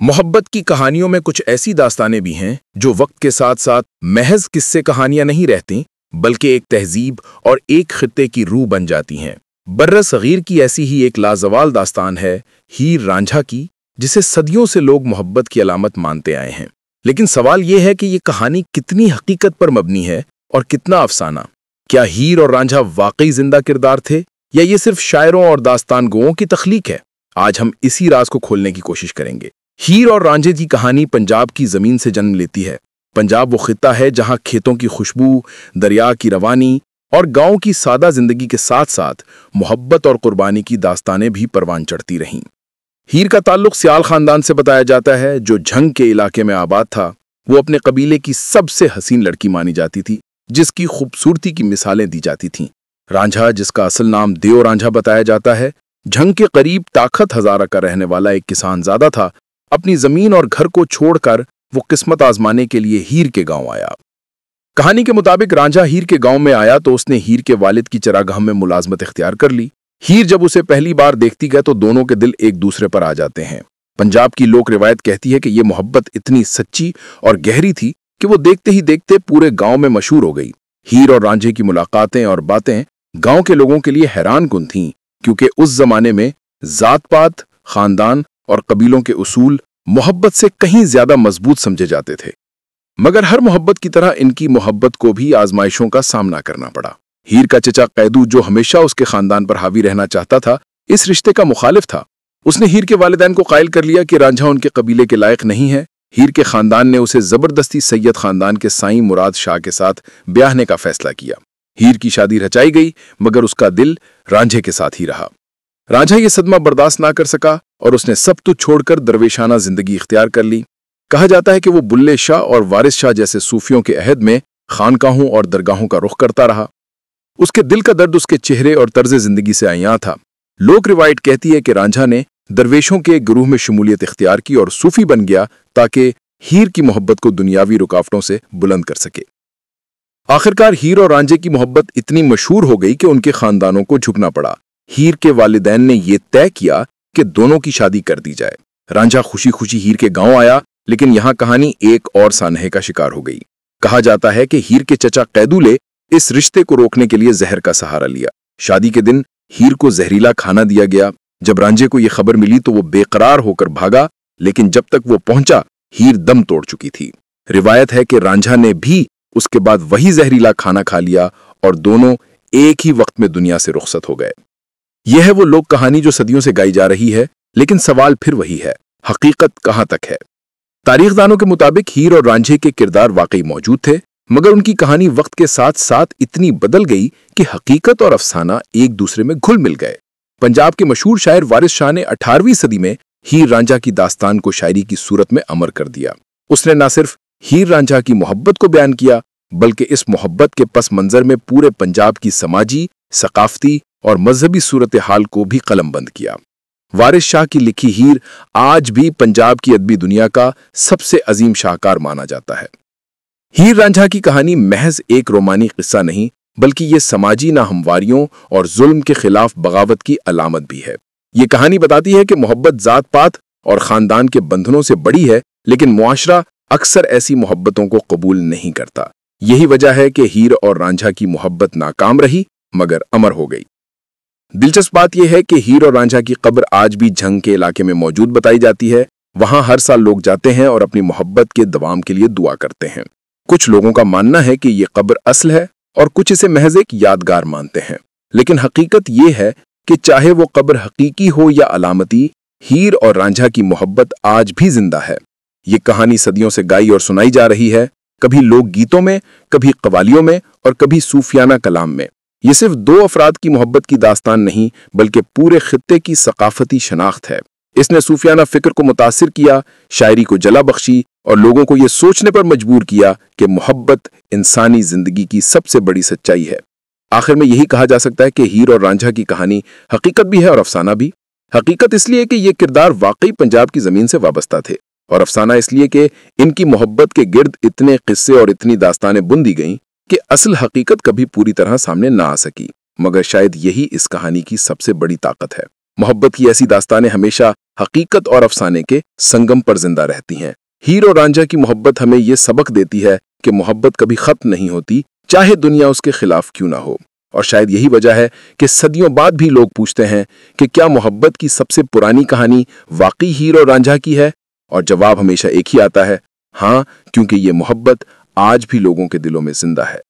मोहब्बत की कहानियों में कुछ ऐसी दास्तानें भी हैं जो वक्त के साथ साथ महज किस्से कहानियां नहीं रहती, बल्कि एक तहजीब और एक खित्ते की रूह बन जाती हैं। बर्र सगीर की ऐसी ही एक लाजवाल दास्तान है हीर रांझा की, जिसे सदियों से लोग मोहब्बत की अलामत मानते आए हैं। लेकिन सवाल यह है कि ये कहानी कितनी हकीकत पर मबनी है और कितना अफसाना। क्या हीर और रांझा वाकई जिंदा किरदार थे या ये सिर्फ शायरों और दास्तान गोओं की तख्लीक है? आज हम इसी राज को खोलने की कोशिश करेंगे। हीर और रांझे की कहानी पंजाब की जमीन से जन्म लेती है। पंजाब वो खित्ता है जहां खेतों की खुशबू, दरिया की रवानी और गांव की सादा जिंदगी के साथ साथ मोहब्बत और कुर्बानी की दास्तानें भी परवान चढ़ती रहीं। हीर का ताल्लुक सियाल खानदान से बताया जाता है, जो झंग के इलाके में आबाद था। वो अपने कबीले की सबसे हसीन लड़की मानी जाती थी, जिसकी खूबसूरती की मिसालें दी जाती थीं। रांझा, जिसका असल नाम देव रांझा बताया जाता है, झंग के करीब ताकत हजारा का रहने वाला एक किसानजादा था। अपनी जमीन और घर को छोड़कर वो किस्मत आजमाने के लिए हीर के गांव आया। कहानी के मुताबिक रांझा हीर के गांव में आया तो उसने हीर के वालिद की चरागाह में मुलाजमत इख्तियार कर ली। हीर जब उसे पहली बार देखती है तो दोनों के दिल एक दूसरे पर आ जाते हैं। पंजाब की लोक रिवायत कहती है कि यह मोहब्बत इतनी सच्ची और गहरी थी कि वो देखते ही देखते पूरे गांव में मशहूर हो गई। हीर और रांझे की मुलाकातें और बातें गांव के लोगों के लिए हैरान कुन थीं, क्योंकि उस जमाने में जात पात, खानदान और कबीलों के उसूल मोहब्बत से कहीं ज्यादा मजबूत समझे जाते थे। मगर हर मोहब्बत की तरह इनकी मोहब्बत को भी आजमाइशों का सामना करना पड़ा। हीर का चचा कैदू, जो हमेशा उसके खानदान पर हावी रहना चाहता था, इस रिश्ते का मुखालिफ था। उसने हीर के वालिदैन को कायल कर लिया कि रांझा उनके कबीले के लायक नहीं है। हीर के खानदान ने उसे जबरदस्ती सैयद खानदान के साईं मुराद शाह के साथ ब्याहने का फैसला किया। हीर की शादी रचाई गई, मगर उसका दिल रांझे के साथ ही रहा। रांझा ये सदमा बर्दाश्त ना कर सका और उसने सब कुछ छोड़कर दरवेशाना जिंदगी इख्तियार कर ली। कहा जाता है कि वो बुल्ले शाह और वारिस शाह जैसे सूफियों के अहद में खानकाहों और दरगाहों का रुख करता रहा। उसके दिल का दर्द उसके चेहरे और तर्ज जिंदगी से आया था। लोक रिवायत कहती है कि रांझा ने दरवेशों के गुरूह में शमूलियत इख्तियार की और सूफी बन गया, ताकि हीर की मोहब्बत को दुनियावी रुकावटों से बुलंद कर सके। आखिरकार हीर और रांझे की मोहब्बत इतनी मशहूर हो गई कि उनके खानदानों को झुकना पड़ा। हीर के वालिदैन ने यह तय किया कि दोनों की शादी कर दी जाए। रांझा खुशी खुशी हीर के गांव आया, लेकिन यहां कहानी एक और सानहे का शिकार हो गई। कहा जाता है कि हीर के चचा कैदू ने इस रिश्ते को रोकने के लिए जहर का सहारा लिया। शादी के दिन हीर को जहरीला खाना दिया गया। जब रांझे को यह खबर मिली तो वो बेकरार होकर भागा, लेकिन जब तक वो पहुंचा हीर दम तोड़ चुकी थी। रिवायत है कि रांझा ने भी उसके बाद वही जहरीला खाना खा लिया और दोनों एक ही वक्त में दुनिया से रुखसत हो गए। यह है वो लोक कहानी जो सदियों से गाई जा रही है, लेकिन सवाल फिर वही है, हकीकत कहां तक है? तारीखदानों के मुताबिक हीर और रांझे के किरदार वाकई मौजूद थे, मगर उनकी कहानी वक्त के साथ साथ इतनी बदल गई कि हकीकत और अफसाना एक दूसरे में घुल मिल गए। पंजाब के मशहूर शायर वारिस शाह ने 18वीं सदी में हीर रांझा की दास्तान को शायरी की सूरत में अमर कर दिया। उसने न सिर्फ हीर रांझा की मोहब्बत को बयान किया, बल्कि इस मोहब्बत के पस मंजर में पूरे पंजाब की समाजी, सकाफती और मजहबी सूरत हाल को भी कलमबंद किया। वारिस शाह की लिखी हीर आज भी पंजाब की अदबी दुनिया का सबसे अजीम शाहकार माना जाता है। हीर रांझा की कहानी महज एक रोमानी किस्सा नहीं, बल्कि ये समाजी नाहमवारियों और जुल्म के खिलाफ बगावत की अलामत भी है। ये कहानी बताती है कि मोहब्बत जात पात और खानदान के बंधनों से बड़ी है, लेकिन मुआशरा अक्सर ऐसी मोहब्बतों को कबूल नहीं करता। यही वजह है कि हीर और रांझा की मोहब्बत नाकाम रही, मगर अमर हो गई। दिलचस्प बात यह है कि हीर और रांझा की कब्र आज भी झंग के इलाके में मौजूद बताई जाती है। वहां हर साल लोग जाते हैं और अपनी मोहब्बत के दवाम के लिए दुआ करते हैं। कुछ लोगों का मानना है कि यह कब्र असल है और कुछ इसे महज एक यादगार मानते हैं। लेकिन हकीकत यह है कि चाहे वो कब्र हकीकी हो या अलामती, हीर और रांझा की मोहब्बत आज भी जिंदा है। ये कहानी सदियों से गाई और सुनाई जा रही है, कभी लोक गीतों में, कभी कवालियों में और कभी सूफियाना कलाम में। ये सिर्फ दो अफराद की मोहब्बत की दास्तान नहीं, बल्कि पूरे खित्ते की सकाफती शनाख्त है। इसने सूफियाना फिक्र को मुतासिर किया, शायरी को जला बख्शी और लोगों को यह सोचने पर मजबूर किया कि मोहब्बत इंसानी जिंदगी की सबसे बड़ी सच्चाई है। आखिर में यही कहा जा सकता है कि हीर और रांझा की कहानी हकीकत भी है और अफसाना भी। हकीकत इसलिए कि ये किरदार वाकई पंजाब की जमीन से वाबस्ता थे, और अफसाना इसलिए कि इनकी मोहब्बत के गिर्द इतने किस्से और इतनी दास्तानें बुन दी गईं कि असल हकीकत कभी पूरी तरह सामने ना आ सकी। मगर शायद यही इस कहानी की सबसे बड़ी ताकत है। मोहब्बत की ऐसी दास्तानें हमेशा हकीकत और अफसाने के संगम पर जिंदा रहती हैं। हीर और रांझा की मोहब्बत हमें ये सबक देती है कि मोहब्बत कभी खत्म नहीं होती, चाहे दुनिया उसके खिलाफ क्यों ना हो। और शायद यही वजह है कि सदियों बाद भी लोग पूछते हैं कि क्या मोहब्बत की सबसे पुरानी कहानी वाकई हीर और रांझा की है? और जवाब हमेशा एक ही आता है, हाँ, क्योंकि ये मोहब्बत आज भी लोगों के दिलों में जिंदा है।